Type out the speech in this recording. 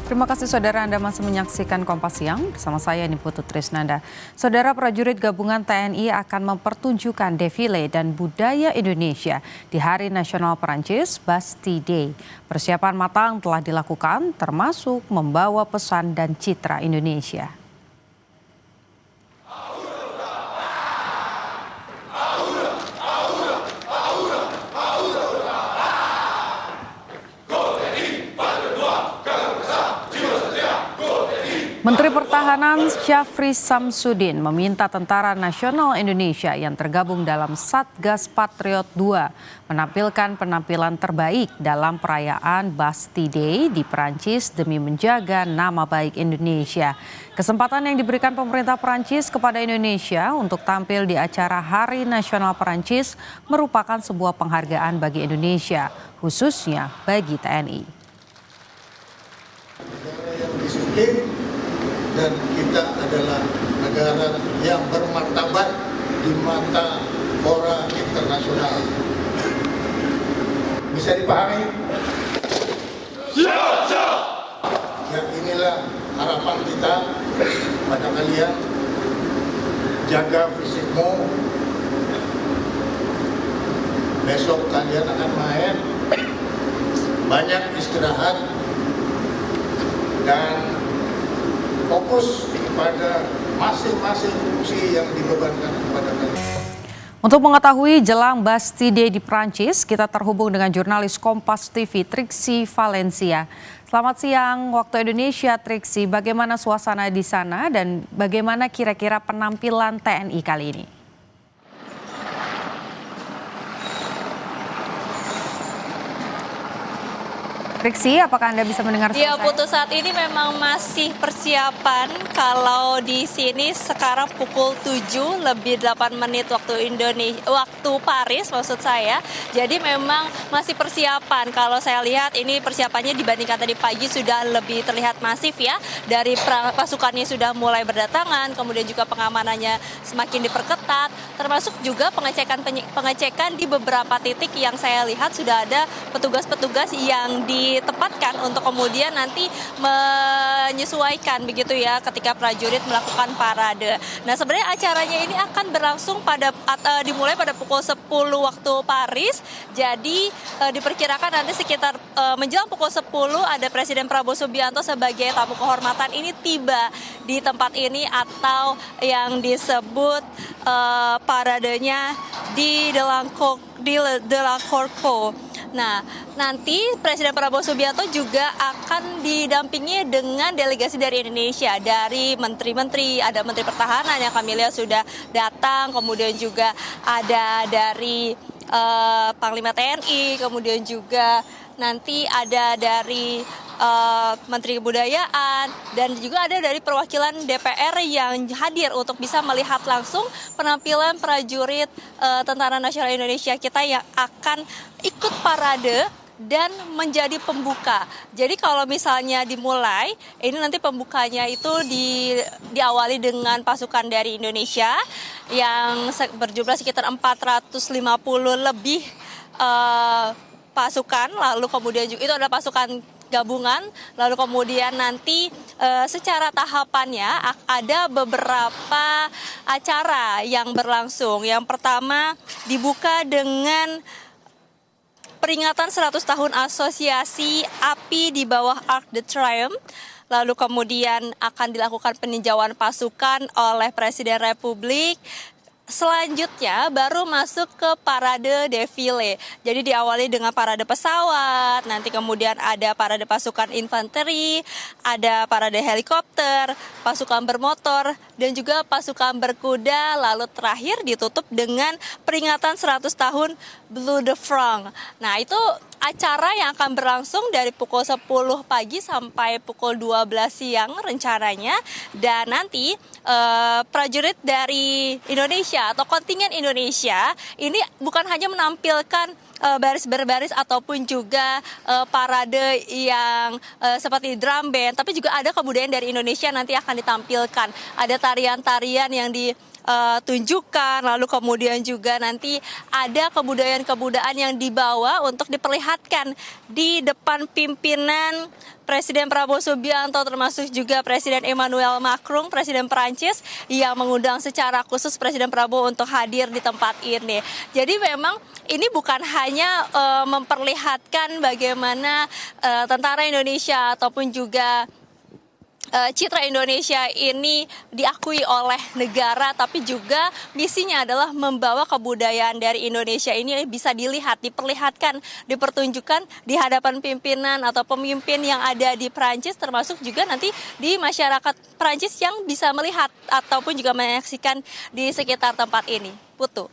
Terima kasih saudara Anda masih menyaksikan Kompas Siang bersama saya Niputu Trisnanda. Saudara prajurit gabungan TNI akan mempertunjukkan defile dan budaya Indonesia di Hari Nasional Perancis Bastille Day. Persiapan matang telah dilakukan termasuk membawa pesan dan citra Indonesia. Menteri Pertahanan Syafri Samsudin meminta Tentara Nasional Indonesia yang tergabung dalam Satgas Patriot II menampilkan penampilan terbaik dalam perayaan Bastille Day di Perancis demi menjaga nama baik Indonesia. Kesempatan yang diberikan pemerintah Perancis kepada Indonesia untuk tampil di acara Hari Nasional Perancis merupakan sebuah penghargaan bagi Indonesia, khususnya bagi TNI. Dan kita adalah negara yang bermartabat di mata fora internasional. Bisa dipahami? Ya, inilah harapan kita pada kalian. Jaga fisikmu. Besok kalian akan main. Banyak istirahat dan fokus pada masing-masing fungsi yang dibebankan kepada kalian. Untuk mengetahui jelang Bastille Day di Prancis, kita terhubung dengan jurnalis Kompas TV Triksi Valencia. Selamat siang waktu Indonesia, Triksi. Bagaimana suasana di sana dan bagaimana kira-kira penampilan TNI kali ini? Triksi, apakah Anda bisa mendengar suara saya? Ya, Putu, saat ini memang masih persiapan. Kalau di sini sekarang pukul 7 lebih 8 menit waktu waktu Paris maksud saya. Jadi memang masih persiapan. Kalau saya lihat ini persiapannya dibandingkan tadi pagi sudah lebih terlihat masif ya. Dari pasukannya sudah mulai berdatangan, kemudian juga pengamanannya semakin diperketat, termasuk juga pengecekan di beberapa titik yang saya lihat sudah ada petugas-petugas yang ditempatkan untuk kemudian nanti menyesuaikan begitu ya ketika prajurit melakukan parade. Nah, sebenarnya acaranya ini akan berlangsung dimulai pada pukul 10 waktu Paris. Jadi diperkirakan nanti sekitar menjelang pukul 10 ada Presiden Prabowo Subianto sebagai tamu kehormatan ini tiba di tempat ini atau yang disebut paradenya di Delacourco. Nah, nanti Presiden Prabowo Subianto juga akan didampingi dengan delegasi dari Indonesia, dari menteri-menteri, ada Menteri Pertahanan yang kami lihat sudah datang, kemudian juga ada dari Panglima TNI, kemudian juga nanti ada dari Menteri Kebudayaan dan juga ada dari perwakilan DPR yang hadir untuk bisa melihat langsung penampilan prajurit Tentara Nasional Indonesia kita yang akan ikut parade dan menjadi pembuka. Jadi kalau misalnya dimulai, ini nanti pembukanya itu diawali dengan pasukan dari Indonesia yang berjumlah sekitar 450 lebih pasukan, lalu kemudian juga itu adalah pasukan gabungan, lalu kemudian nanti secara tahapannya ada beberapa acara yang berlangsung. Yang pertama dibuka dengan peringatan 100 tahun Asosiasi Api di bawah Arc de Triomphe. Lalu kemudian akan dilakukan peninjauan pasukan oleh Presiden Republik. Selanjutnya baru masuk ke parade defile. Jadi diawali dengan parade pesawat, nanti kemudian ada parade pasukan infanteri, ada parade helikopter, pasukan bermotor, dan juga pasukan berkuda. Lalu terakhir ditutup dengan peringatan 100 tahun Bleu de France. Nah, itu acara yang akan berlangsung dari pukul 10 pagi sampai pukul 12 siang rencananya. Dan nanti prajurit dari Indonesia atau kontingen Indonesia ini bukan hanya menampilkan baris berbaris ataupun juga parade yang seperti drum band, tapi juga ada kebudayaan dari Indonesia nanti akan ditampilkan. Ada tarian-tarian yang tunjukkan, lalu kemudian juga nanti ada kebudayaan-kebudayaan yang dibawa untuk diperlihatkan di depan pimpinan Presiden Prabowo Subianto, termasuk juga Presiden Emmanuel Macron, Presiden Perancis, yang mengundang secara khusus Presiden Prabowo untuk hadir di tempat ini. Jadi memang ini bukan hanya memperlihatkan bagaimana tentara Indonesia ataupun juga citra Indonesia ini diakui oleh negara, tapi juga misinya adalah membawa kebudayaan dari Indonesia ini bisa dilihat, diperlihatkan, dipertunjukkan di hadapan pimpinan atau pemimpin yang ada di Perancis, termasuk juga nanti di masyarakat Perancis yang bisa melihat ataupun juga menyaksikan di sekitar tempat ini. Putu.